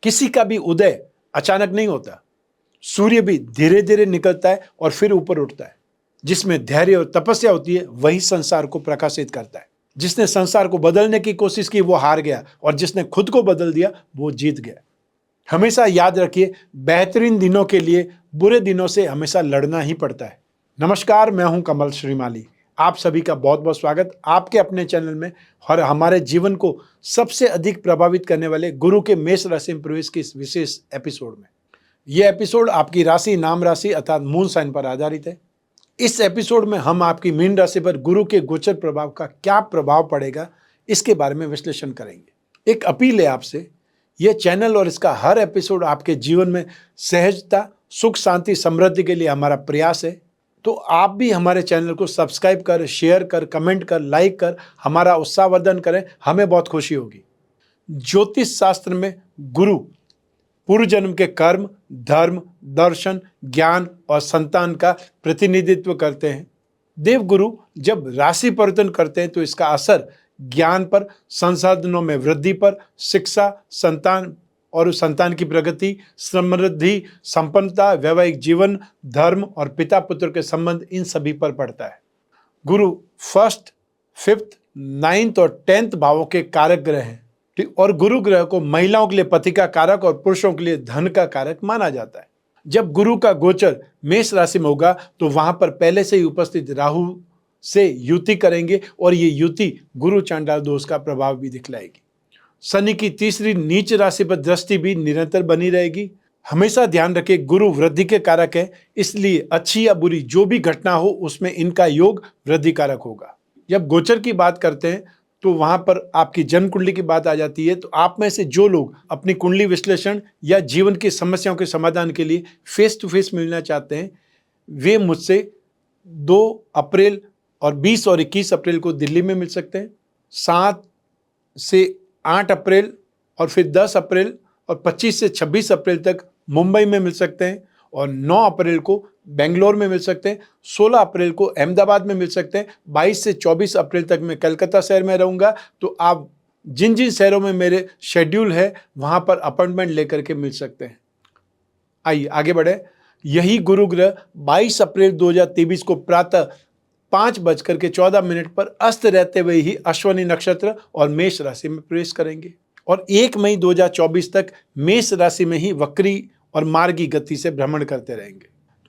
किसी का भी उदय अचानक नहीं होता। सूर्य भी धीरे धीरे निकलता है और फिर ऊपर उठता है। जिसमें धैर्य और तपस्या होती है वही संसार को प्रकाशित करता है। जिसने संसार को बदलने की कोशिश की वो हार गया, और जिसने खुद को बदल दिया वो जीत गया। हमेशा याद रखिए, बेहतरीन दिनों के लिए बुरे दिनों से हमेशा लड़ना ही पड़ता है। नमस्कार, मैं हूं कमल श्रीमाली। आप सभी का बहुत बहुत स्वागत आपके अपने चैनल में और हमारे जीवन को सबसे अधिक प्रभावित करने वाले गुरु के मेष राशि में प्रवेश की इस विशेष एपिसोड में। यह एपिसोड आपकी राशि, नाम राशि अर्थात मून साइन पर आधारित है। इस एपिसोड में हम आपकी मीन राशि पर गुरु के गोचर प्रभाव का क्या प्रभाव पड़ेगा इसके बारे में विश्लेषण करेंगे। एक अपील है आपसे, यह चैनल और इसका हर एपिसोड आपके जीवन में सहजता, सुख, शांति, समृद्धि के लिए हमारा प्रयास है। तो आप भी हमारे चैनल को सब्सक्राइब कर, शेयर कर, कमेंट कर, लाइक कर हमारा उत्साहवर्धन करें, हमें बहुत खुशी होगी। ज्योतिष शास्त्र में गुरु पूर्व जन्म के कर्म, धर्म, दर्शन, ज्ञान और संतान का प्रतिनिधित्व करते हैं। देवगुरु जब राशि परिवर्तन करते हैं तो इसका असर ज्ञान पर, संसाधनों में वृद्धि पर, शिक्षा, संतान और उस संतान की प्रगति, समृद्धि, संपन्नता, वैवाहिक जीवन, धर्म और पिता पुत्र के संबंध, इन सभी पर पड़ता है। गुरु फर्स्ट, फिफ्थ, 9th और 10th भावों के कारक ग्रह हैं। और गुरु ग्रह को महिलाओं के लिए पति का कारक और पुरुषों के लिए धन का कारक माना जाता है। जब गुरु का गोचर मेष राशि में होगा तो वहां पर पहले से ही उपस्थित राहु से युति करेंगे और ये युति गुरु चांडाल दोष का प्रभाव भी दिखलाएगी। शनि की तीसरी नीच राशि पर दृष्टि भी निरंतर बनी रहेगी। हमेशा ध्यान रखें, गुरु वृद्धि के कारक है, इसलिए अच्छी या बुरी जो भी घटना हो उसमें इनका योग वृद्धि कारक होगा। जब गोचर की बात करते हैं तो वहां पर आपकी जन्म कुंडली की बात आ जाती है। तो आप में से जो लोग अपनी कुंडली विश्लेषण या जीवन की समस्याओं के समाधान के लिए फेस टू फेस मिलना चाहते हैं, वे मुझसे 2 अप्रैल और 20 और 21 अप्रैल को दिल्ली में मिल सकते हैं। 7 से 8 अप्रैल और फिर 10 अप्रैल और 25 से 26 अप्रैल तक मुंबई में मिल सकते हैं, और 9 अप्रैल को बेंगलोर में मिल सकते हैं। 16 अप्रैल को अहमदाबाद में मिल सकते हैं। 22 से 24 अप्रैल तक मैं कलकत्ता शहर में रहूँगा। तो आप जिन जिन शहरों में मेरे शेड्यूल है वहाँ पर अपॉइंटमेंट लेकर के मिल सकते हैं। आइए आगे बढ़े। यही गुरु ग्रह 22 अप्रैल 2023 को प्रातः 5:14 पर अस्त रहते हुए ही अश्विनी नक्षत्र और मेष राशि में प्रवेश करेंगे, और 1 मई 2024 तक मेष राशि में ही वक्री और मार्गी गति से भ्रमण करते रहेंगे।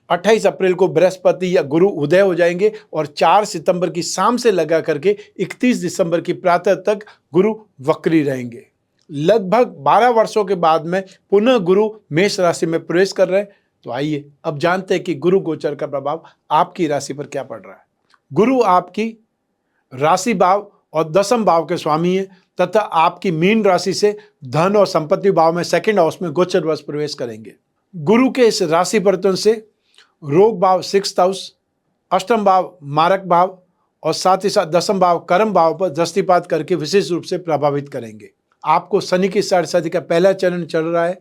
28 अप्रैल को बृहस्पति या गुरु उदय हो जाएंगे और 4 सितंबर की शाम से लगा करके 31 दिसंबर की प्रातः तक गुरु वक्री रहेंगे। लगभग 12 वर्षों के बाद में पुनः गुरु मेष राशि में प्रवेश कर रहे हैं। तो आइए अब जानते हैं कि गुरु गोचर का प्रभाव आपकी राशि पर क्या पड़ रहा है। गुरु आपकी राशि भाव और 10th भाव के स्वामी है तथा आपकी मीन राशि से धन और संपत्ति भाव में 2nd हाउस में गोचर वर्ष प्रवेश करेंगे। गुरु के इस राशि परिवर्तन से रोग भाव 6th हाउस, 8th भाव मारक भाव और साथ ही साथ 10th भाव कर्म भाव पर दृष्टिपात करके विशेष रूप से प्रभावित करेंगे। आपको शनि की साढ़े का पहला चरण चल रहा है,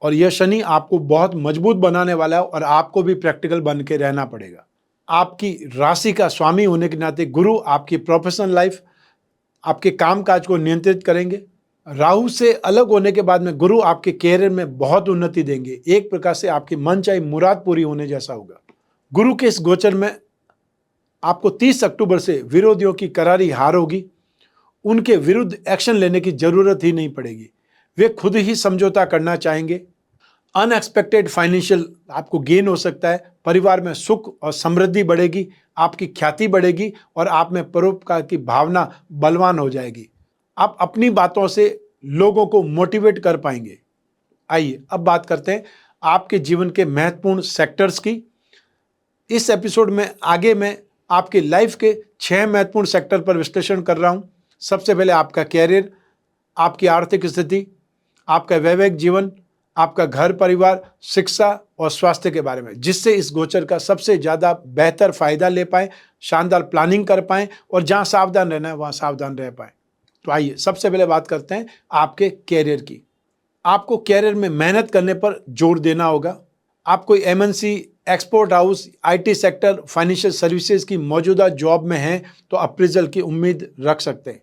और यह शनि आपको बहुत मजबूत बनाने वाला है और आपको भी प्रैक्टिकल बन के रहना पड़ेगा। आपकी राशि का स्वामी होने के नाते गुरु आपकी प्रोफेशनल लाइफ, आपके कामकाज को नियंत्रित करेंगे। राहु से अलग होने के बाद में गुरु आपके कैरियर में बहुत उन्नति देंगे। एक प्रकार से आपकी मनचाही मुराद पूरी होने जैसा होगा। गुरु के इस गोचर में आपको 30 अक्टूबर से विरोधियों की करारी हार होगी। उनके विरुद्ध एक्शन लेने की जरूरत ही नहीं पड़ेगी, वे खुद ही समझौता करना चाहेंगे। अनएक्सपेक्टेड फाइनेंशियल आपको गेन हो सकता है। परिवार में सुख और समृद्धि बढ़ेगी, आपकी ख्याति बढ़ेगी और आप में परोपकार की भावना बलवान हो जाएगी। आप अपनी बातों से लोगों को मोटिवेट कर पाएंगे। आइए अब बात करते हैं आपके जीवन के महत्वपूर्ण सेक्टर्स की। इस एपिसोड में आगे मैं आपके लाइफ के 6 महत्वपूर्ण सेक्टर पर विश्लेषण कर रहा हूं। सबसे पहले आपका कैरियर, आपकी आर्थिक स्थिति, आपका वैवाहिक जीवन, आपका घर परिवार, शिक्षा और स्वास्थ्य के बारे में, जिससे इस गोचर का सबसे ज़्यादा बेहतर फायदा ले पाएँ, शानदार प्लानिंग कर पाएँ और जहाँ सावधान रहना है वहाँ सावधान रह पाएँ। तो आइए सबसे पहले बात करते हैं आपके कैरियर की। आपको कैरियर में मेहनत करने पर जोर देना होगा। आप कोई MNC, export house, IT sector, financial services की मौजूदा जॉब में हैं तो अप्रेजल की उम्मीद रख सकते हैं।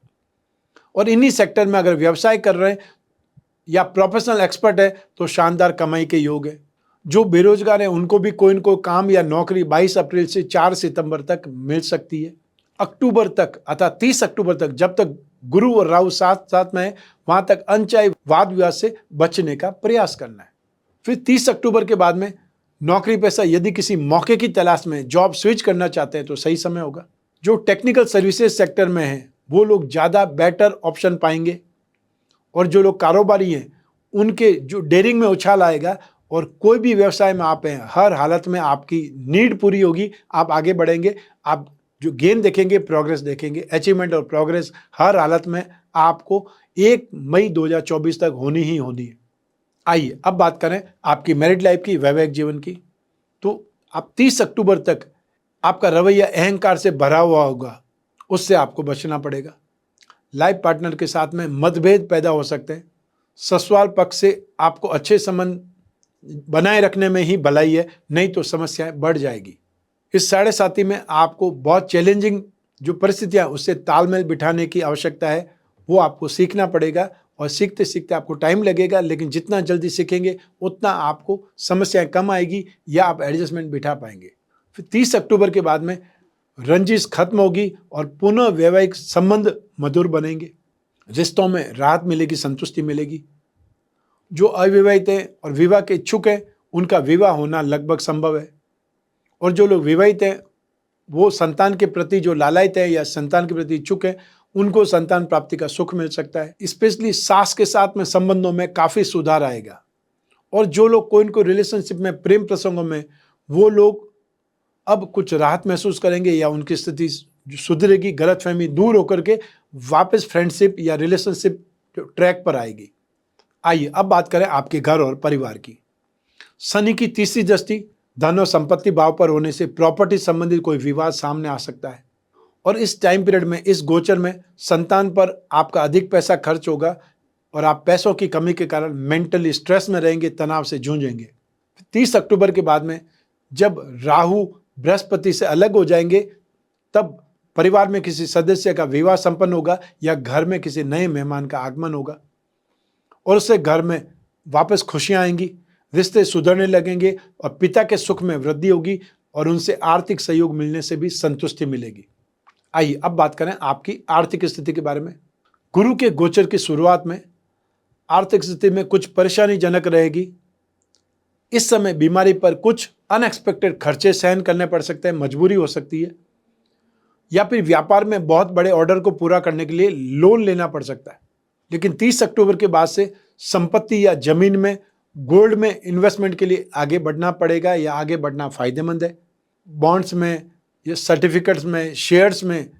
और इन्हीं सेक्टर में अगर व्यवसाय कर रहे हैं या प्रोफेशनल एक्सपर्ट है तो शानदार कमाई के योग है। जो बेरोजगार हैं उनको भी कोई न कोई काम या नौकरी 22 अप्रैल से 4 सितंबर तक मिल सकती है। अक्टूबर तक अर्थात 30 अक्टूबर तक, जब तक गुरु और राहु साथ साथ में है, वहां तक अनचाहे वाद विवाद से बचने का प्रयास करना है। फिर 30 अक्टूबर के बाद में नौकरी पेशा यदि किसी मौके की तलाश में जॉब स्विच करना चाहते हैं तो सही समय होगा। जो टेक्निकल सर्विसेज सेक्टर में हैं वो लोग ज़्यादा बेटर ऑप्शन पाएंगे, और जो लोग कारोबारी हैं उनके जो डेयरिंग में उछाल आएगा, और कोई भी व्यवसाय में आप हैं हर हालत में आपकी नीड पूरी होगी, आप आगे बढ़ेंगे। आप जो गेन देखेंगे, प्रोग्रेस देखेंगे, अचीवमेंट और प्रोग्रेस हर हालत में आपको 1 मई 2024 तक होनी ही होनी है। आइए अब बात करें आपकी मैरिड लाइफ की, वैवाहिक जीवन की। तो आप 30 अक्टूबर तक आपका रवैया अहंकार से भरा हुआ होगा, उससे आपको बचना पड़ेगा। लाइफ पार्टनर के साथ में मतभेद पैदा हो सकते हैं। ससुराल पक्ष से आपको अच्छे संबंध बनाए रखने में ही भलाई है, नहीं तो समस्याएं बढ़ जाएगी। इस 7.5 में आपको बहुत चैलेंजिंग जो परिस्थितियां उससे तालमेल बिठाने की आवश्यकता है, वो आपको सीखना पड़ेगा, और सीखते सीखते आपको टाइम लगेगा, लेकिन जितना जल्दी सीखेंगे उतना आपको समस्याएं कम आएगी या आप एडजस्टमेंट बिठा पाएंगे। फिर 30 अक्टूबर के बाद में रंजिश खत्म होगी और पुनः वैवाहिक संबंध मधुर बनेंगे। रिश्तों में राहत मिलेगी, संतुष्टि मिलेगी। जो अविवाहित हैं और विवाह के इच्छुक हैं उनका विवाह होना लगभग संभव है, और जो लोग विवाहित हैं वो संतान के प्रति जो लालायित है या संतान के प्रति इच्छुक है उनको संतान प्राप्ति का सुख मिल सकता है। स्पेशली सास के साथ में संबंधों में काफ़ी सुधार आएगा, और जो लोग कोई न कोई रिलेशनशिप में, प्रेम प्रसंगों में, वो लोग अब कुछ राहत महसूस करेंगे या उनकी स्थिति सुधरेगी, गलतफहमी दूर होकर के वापस फ्रेंडशिप या रिलेशनशिप ट्रैक पर आएगी। आइए अब बात करें आपके घर और परिवार की। शनि की तीसरी दृष्टि धन और संपत्ति भाव पर होने से प्रॉपर्टी संबंधित कोई विवाद सामने आ सकता है, और इस टाइम पीरियड में, इस गोचर में संतान पर आपका अधिक पैसा खर्च होगा, और आप पैसों की कमी के कारण मेंटली स्ट्रेस में रहेंगे, तनाव से जूझेंगे। 30 अक्टूबर के बाद में जब राहु बृहस्पति से अलग हो जाएंगे, तब परिवार में किसी सदस्य का विवाह संपन्न होगा या घर में किसी नए मेहमान का आगमन होगा, और उससे घर में वापस खुशियां आएंगी, रिश्ते सुधरने लगेंगे, और पिता के सुख में वृद्धि होगी, और उनसे आर्थिक सहयोग मिलने से भी संतुष्टि मिलेगी। आइए अब बात करें आपकी आर्थिक स्थिति के बारे में। गुरु के गोचर की शुरुआत में आर्थिक स्थिति में कुछ परेशानीजनक रहेगी। इस समय बीमारी पर कुछ अनएक्सपेक्टेड खर्चे सहन करने पड़ सकते हैं, मजबूरी हो सकती है, या फिर व्यापार में बहुत बड़े ऑर्डर को पूरा करने के लिए लोन लेना पड़ सकता है। लेकिन 30 अक्टूबर के बाद से संपत्ति या जमीन में, गोल्ड में इन्वेस्टमेंट के लिए आगे बढ़ना पड़ेगा, या आगे बढ़ना फायदेमंद है। बॉन्ड्स में या सर्टिफिकेट्स में, शेयर्स में,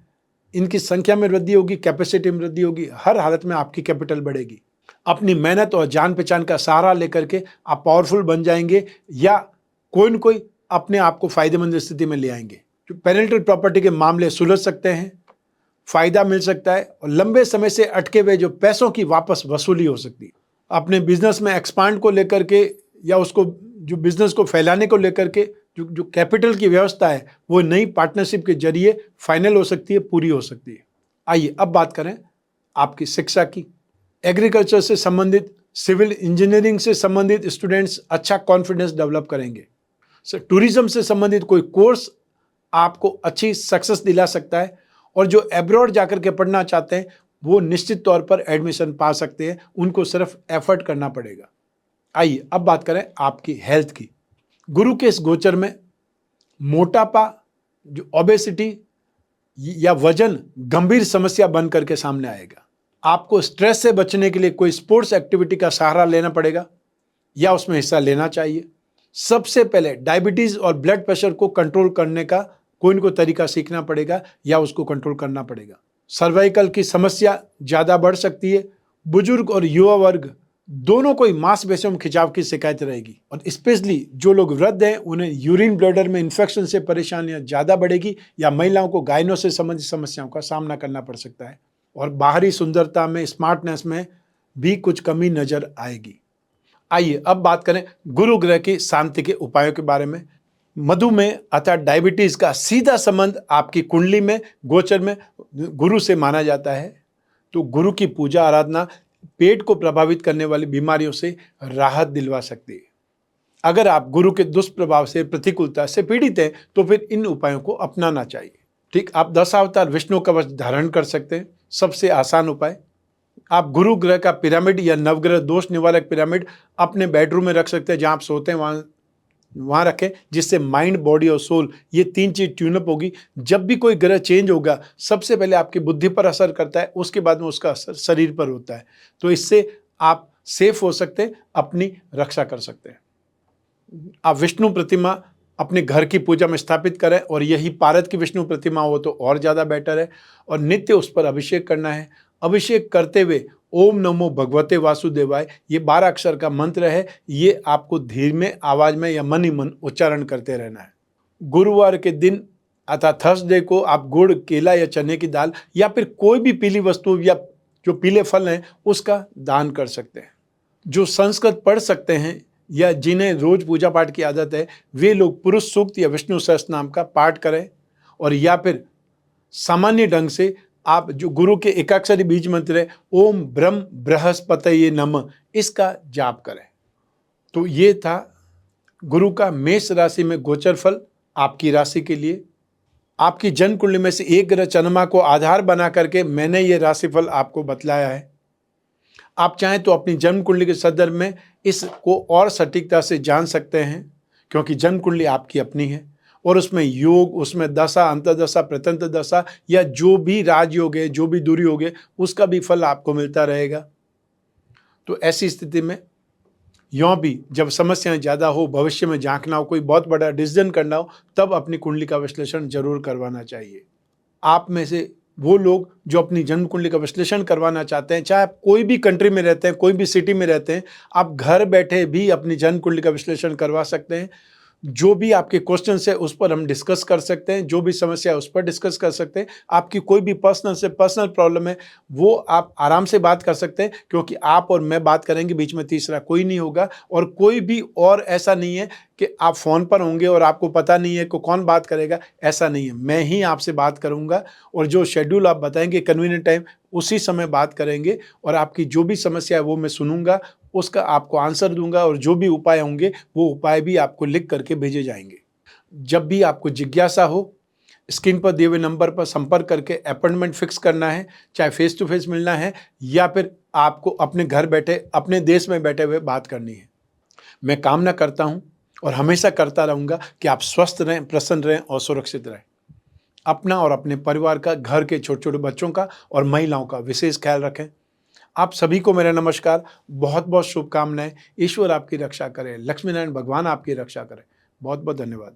इनकी संख्या में वृद्धि होगी, कैपेसिटी में वृद्धि होगी। हर हालत में आपकी कैपिटल बढ़ेगी। अपनी मेहनत और जान पहचान का सहारा लेकर के आप पावरफुल बन जाएंगे, या कोई न कोई अपने आप को फायदेमंद स्थिति में ले आएंगे। जो पेरेंटल प्रॉपर्टी के मामले सुलझ सकते हैं, फायदा मिल सकता है, और लंबे समय से अटके हुए जो पैसों की वापस वसूली हो सकती है। अपने बिजनेस में एक्सपांड को लेकर के, या उसको जो बिजनेस को फैलाने को लेकर के जो कैपिटल की व्यवस्था है, वो नई पार्टनरशिप के जरिए फाइनल हो सकती है, पूरी हो सकती है। आइए अब बात करें आपकी शिक्षा की। एग्रीकल्चर से संबंधित, सिविल इंजीनियरिंग से संबंधित स्टूडेंट्स अच्छा कॉन्फिडेंस डेवलप करेंगे। टूरिज्म से संबंधित कोई कोर्स आपको अच्छी सक्सेस दिला सकता है, और जो एब्रॉड जाकर के पढ़ना चाहते हैं वो निश्चित तौर पर एडमिशन पा सकते हैं, उनको सिर्फ एफर्ट करना पड़ेगा। आइए अब बात करें आपकी हेल्थ की। गुरु के इस गोचर में मोटापा, जो ओबेसिटी या वजन गंभीर समस्या बन करके सामने आएगा। आपको स्ट्रेस से बचने के लिए कोई स्पोर्ट्स एक्टिविटी का सहारा लेना पड़ेगा, या उसमें हिस्सा लेना चाहिए। सबसे पहले डायबिटीज और ब्लड प्रेशर को कंट्रोल करने का कोई न कोई तरीका सीखना पड़ेगा, या उसको कंट्रोल करना पड़ेगा। सर्वाइकल की समस्या ज़्यादा बढ़ सकती है। बुजुर्ग और युवा वर्ग दोनों को मांसपेशियों में खिंचाव की शिकायत रहेगी, और स्पेशली जो लोग वृद्ध हैं उन्हें यूरिन ब्लैडर में इन्फेक्शन से परेशानियां ज़्यादा बढ़ेगी, या महिलाओं को गायनों से संबंधित समस्याओं का सामना करना पड़ सकता है, और बाहरी सुंदरता में, स्मार्टनेस में भी कुछ कमी नजर आएगी। आइए अब बात करें गुरु ग्रह की शांति के उपायों के बारे में। मधुमेह अर्थात डायबिटीज का सीधा संबंध आपकी कुंडली में, गोचर में गुरु से माना जाता है। तो गुरु की पूजा आराधना पेट को प्रभावित करने वाली बीमारियों से राहत दिलवा सकती है। अगर आप गुरु के दुष्प्रभाव से, प्रतिकूलता से पीड़ित हैं तो फिर इन उपायों को अपनाना चाहिए। ठीक, आप 10 अवतार विष्णु कवच धारण कर सकते हैं। सबसे आसान उपाय, आप गुरु ग्रह का पिरामिड या नवग्रह दोष निवारक पिरामिड अपने बेडरूम में रख सकते हैं। जहां आप सोते हैं वहां रखें, जिससे माइंड, बॉडी और सोल ये 3 चीज ट्यूनअप होगी। जब भी कोई ग्रह चेंज होगा, सबसे पहले आपकी बुद्धि पर असर करता है, उसके बाद में उसका असर शरीर पर होता है। तो इससे आप सेफ हो सकते हैं, अपनी रक्षा कर सकते हैं। आप विष्णु प्रतिमा अपने घर की पूजा में स्थापित करें, और यही पारद की विष्णु प्रतिमा हो तो और ज़्यादा बेटर है। और नित्य उस पर अभिषेक करना है। अभिषेक करते हुए ओम नमो भगवते वासुदेवाय, ये 12 अक्षर का मंत्र है। ये आपको धीमे आवाज में या मन ही मन उच्चारण करते रहना है। गुरुवार के दिन अर्थात थर्सडे को आप गुड़, केला या चने की दाल या फिर कोई भी पीली वस्तु या जो पीले फल हैं उसका दान कर सकते हैं। जो संस्कृत पढ़ सकते हैं या जिन्हें रोज पूजा पाठ की आदत है, वे लोग पुरुष सूक्त या विष्णु सहस्त्र नाम का पाठ करें, और या फिर सामान्य ढंग से आप जो गुरु के एकाक्षरी बीज मंत्र है ओम ब्रह्म बृहस्पतये नमः, इसका जाप करें। तो ये था गुरु का मेष राशि में गोचर फल आपकी राशि के लिए। आपकी जन्म कुंडली में से एक ग्रह चंद्रमा को आधार बना करके मैंने ये राशिफल आपको बतलाया है। आप चाहें तो अपनी जन्म कुंडली के संदर्भ में इसको और सटीकता से जान सकते हैं, क्योंकि जन्म कुंडली आपकी अपनी है और उसमें योग, उसमें दशा, अंतर्दशा, प्रत्यंत दशा या जो भी राजयोग है, जो भी दुर्योग है, उसका भी फल आपको मिलता रहेगा। तो ऐसी स्थिति में यों भी जब समस्याएं ज़्यादा हो, भविष्य में झांकना हो, कोई बहुत बड़ा डिसीजन करना हो, तब अपनी कुंडली का विश्लेषण जरूर करवाना चाहिए। आप में से वो लोग जो अपनी जन्म कुंडली का विश्लेषण करवाना चाहते हैं, चाहे आप कोई भी कंट्री में रहते हैं, कोई भी सिटी में रहते हैं, आप घर बैठे भी अपनी जन्म कुंडली का विश्लेषण करवा सकते हैं। जो भी आपके क्वेश्चन है उस पर हम डिस्कस कर सकते हैं, जो भी समस्या है उस पर डिस्कस कर सकते हैं। आपकी कोई भी पर्सनल प्रॉब्लम है वो आप आराम से बात कर सकते हैं, क्योंकि आप और मैं बात करेंगे, बीच में तीसरा कोई नहीं होगा। और कोई भी और ऐसा नहीं है कि आप फ़ोन पर होंगे और आपको पता नहीं है कि कौन बात करेगा, ऐसा नहीं है। मैं ही आपसे बात करूंगा और जो शेड्यूल आप बताएंगे कन्वीनियंट टाइम, उसी समय बात करेंगे और आपकी जो भी समस्या है वो मैं सुनूंगा, उसका आपको आंसर दूंगा और जो भी उपाय होंगे वो उपाय भी आपको लिख करके भेजे जाएंगे। जब भी आपको जिज्ञासा हो, स्क्रीन पर दिए हुए नंबर पर संपर्क करके अपॉइंटमेंट फिक्स करना है, चाहे फेस टू फेस मिलना है या फिर आपको अपने घर बैठे, अपने देश में बैठे हुए बात करनी है। मैं कामना करता हूं और हमेशा करता रहूंगा कि आप स्वस्थ रहें, प्रसन्न रहें और सुरक्षित रहें। अपना और अपने परिवार का, घर के छोटे छोटे बच्चों का और महिलाओं का विशेष ख्याल रखें। आप सभी को मेरा नमस्कार, बहुत बहुत शुभकामनाएं। ईश्वर आपकी रक्षा करे, लक्ष्मी नारायण भगवान आपकी रक्षा करें। बहुत बहुत धन्यवाद।